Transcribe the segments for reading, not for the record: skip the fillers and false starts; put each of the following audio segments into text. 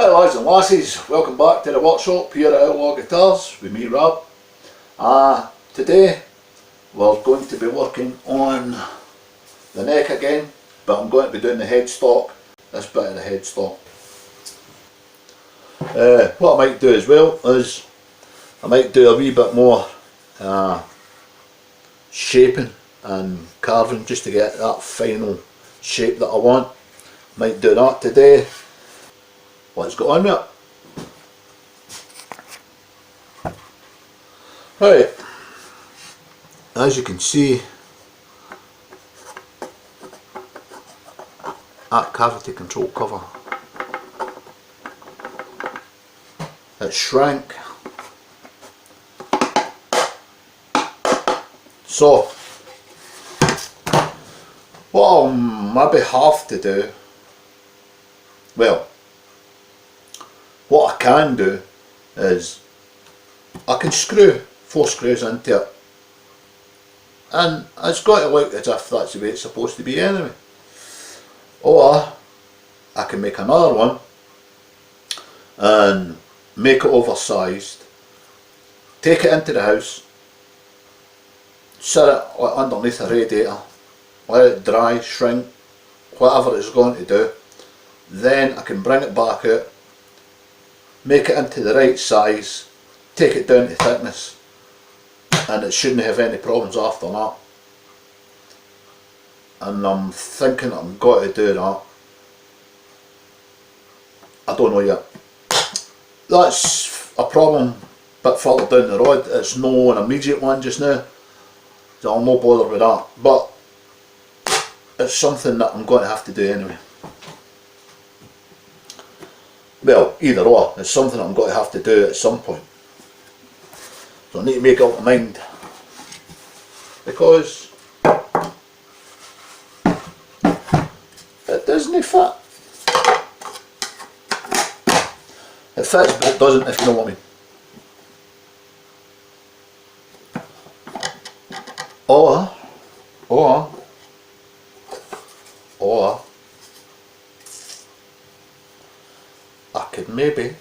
Hi lads and lasses, welcome back to the workshop here at Outlaw Guitars with me Rob. Today we're going to be working on the neck again, but I'm going to be doing the headstock, this bit of the headstock. What I might do as well is I might do a wee bit more shaping and carving just to get that final shape that I want. Might do that today. Let's get on with it. Right, as you can see, that cavity control cover, it shrank. So what I'll maybe have to do, well, what I can do is I can screw 4 screws into it, and it's got to look as if that's the way it's supposed to be anyway. Or I can make another one and make it oversized, take it into the house, set it underneath a radiator, let it dry, shrink, whatever it's going to do. Then I can bring it back out, make it into the right size, take it down to thickness, and it shouldn't have any problems after that. And I'm thinking I'm going to do that. I don't know yet. That's a problem a bit further down the road. It's no an immediate one just now, so I'm not bothered with that, but it's something that I'm going to have to do anyway. Well, either or, it's something I'm going to have to do at some point. So I need to make up my mind, because it doesn't fit. It fits, but it doesn't, if you know what I mean. Or I could maybe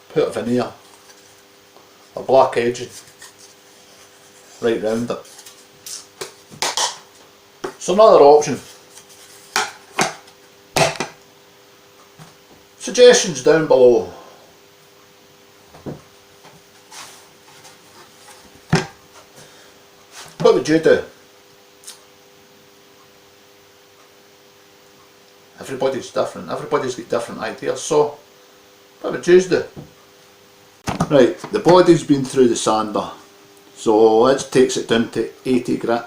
put a veneer, a black edging right round it. It's another option. Suggestions down below. What would you do? Everybody's different, everybody's got different ideas, so what would you do? Right, the body's been through the sander, so it takes it down to 80 grit.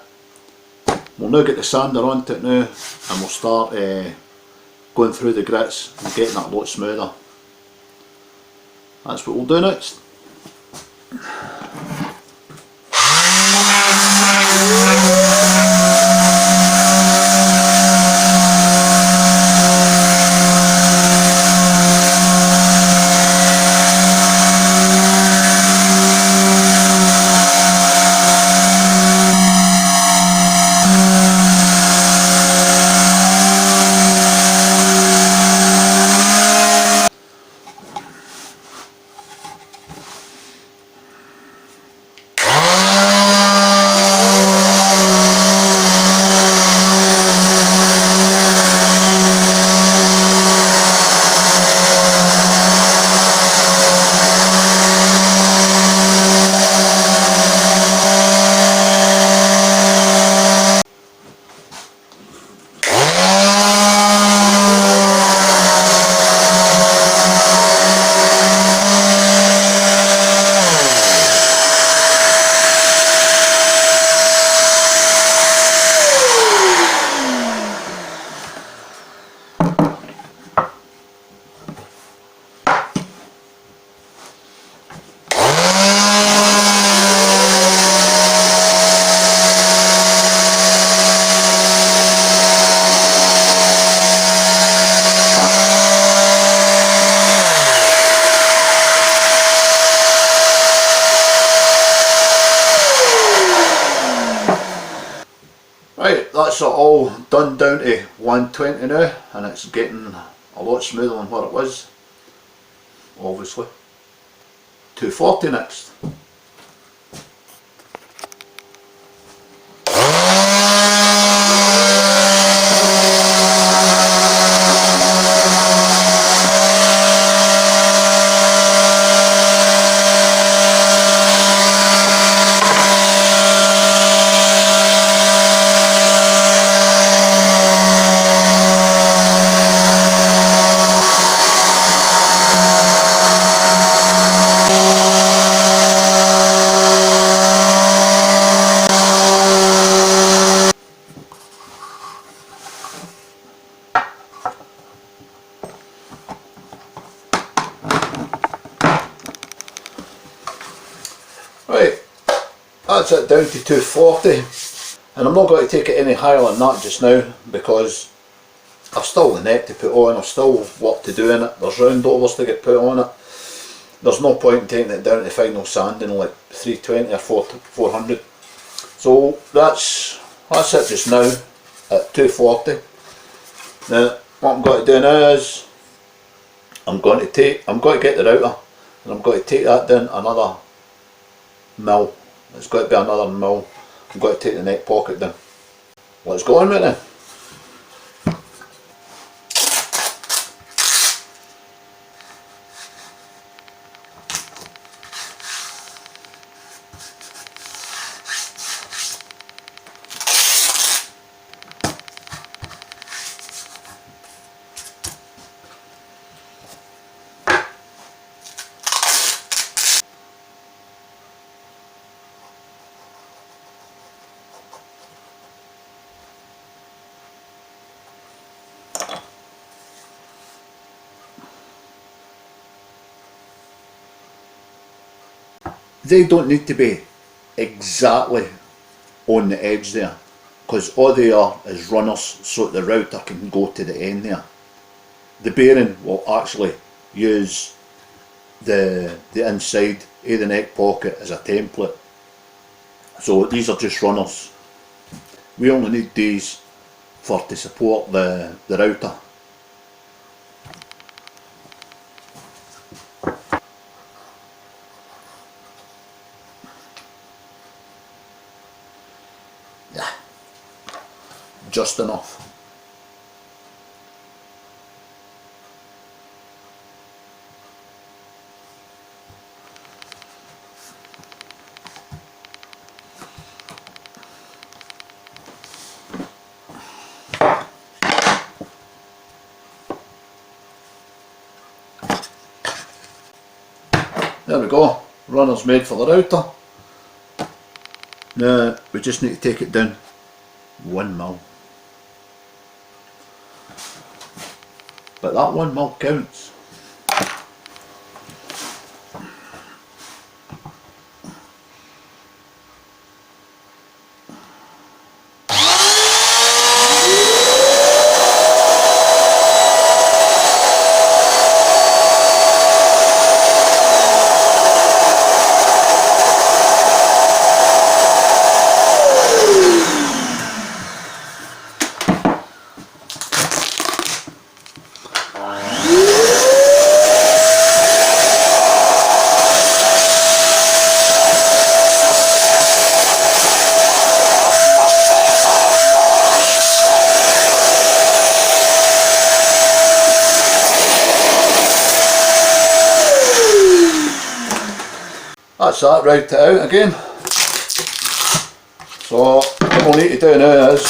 We'll now get the sander onto it now, and we'll start going through the grits and getting that a lot smoother. That's what we'll do next. Right, that's it all done down to 120 now, and it's getting a lot smoother than what it was, obviously. 240 next. Right, that's it down to 240, and I'm not going to take it any higher than that just now because I've still the neck to put on, I've still work to do in it, there's roundovers to get put on it. There's no point in taking it down to final sanding like 320 or 400. So that's it just now at 240. Now what I'm going to do now is I'm going to get the router and I'm going to take that down another mil. It's got to be another mil. I'm going to take the neck pocket down. Let's go on with it then. They don't need to be exactly on the edge there, because all they are is runners so that the router can go to the end there. The bearing will actually use the inside of the neck pocket as a template. So these are just runners. We only need these to support the router. Yeah, just enough. There we go, runner's made for the router. Now we just need to take it down 1 mil. But that 1 mil counts. That's that, route it out again. So what we'll need to do now is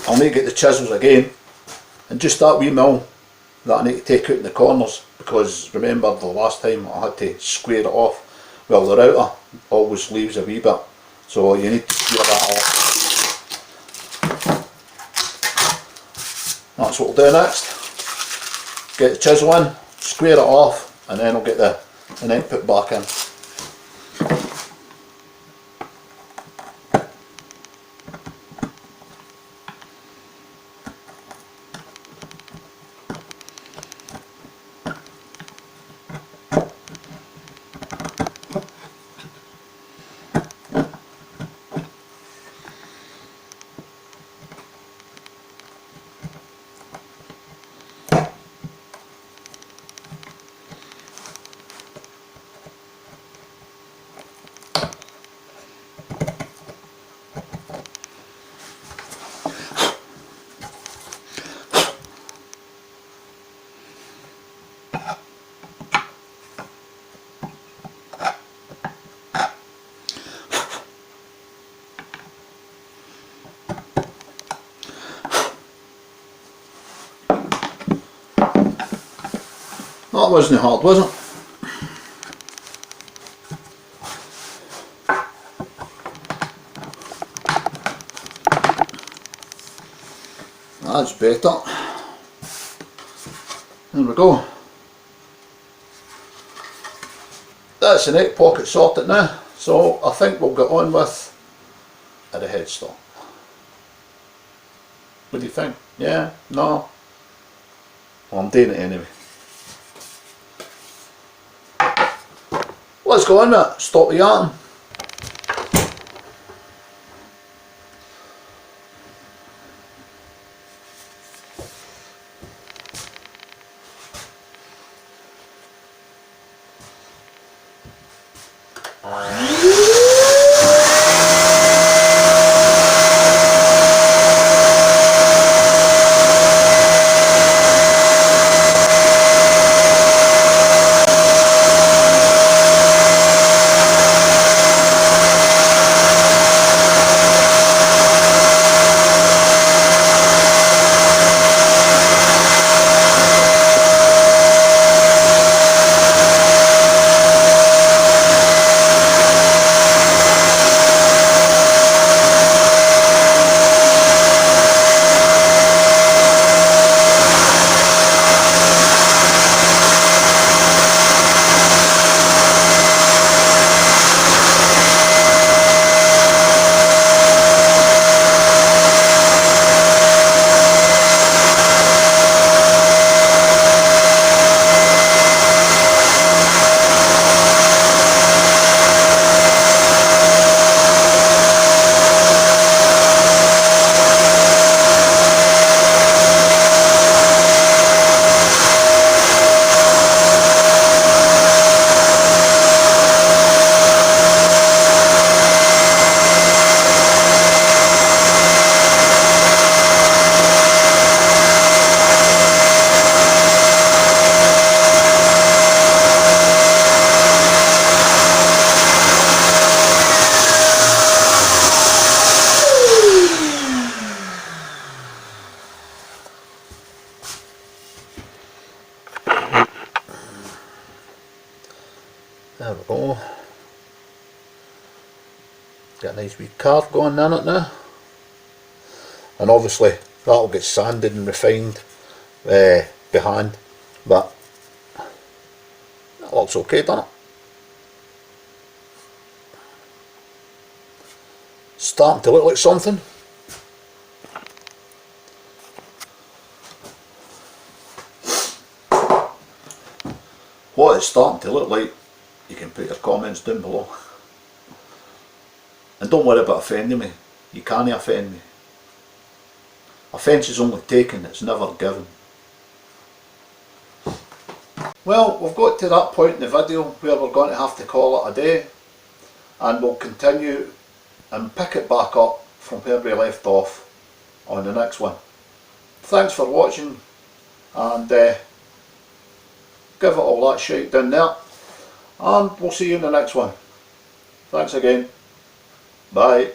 I'll need to get the chisels again, and just that wee mill that I need to take out in the corners, because remember the last time I had to square it off. Well, the router always leaves a wee bit, so you need to square that off. That's what we'll do next. Get the chisel in, square it off, and then I'll get the neck put back in. That wasn't hard, was it? That's better. There we go. That's the neck pocket sorted now, so I think we'll get on with the headstock. What do you think? Yeah? No? Well, I'm doing it anyway. Let's go on with it. Stop the yarn. There we go. Got a nice wee carve going in it now. And obviously that'll get sanded and refined behind, but that looks okay, doesn't it? Starting to look like something. What it's starting to look like, you can put your comments down below. And don't worry about offending me. You can't offend me. Offence is only taken, it's never given. Well, we've got to that point in the video where we're going to have to call it a day, and we'll continue and pick it back up from where we left off on the next one. Thanks for watching, and give it all that shite down there, and we'll see you in the next one. Thanks again. Bye.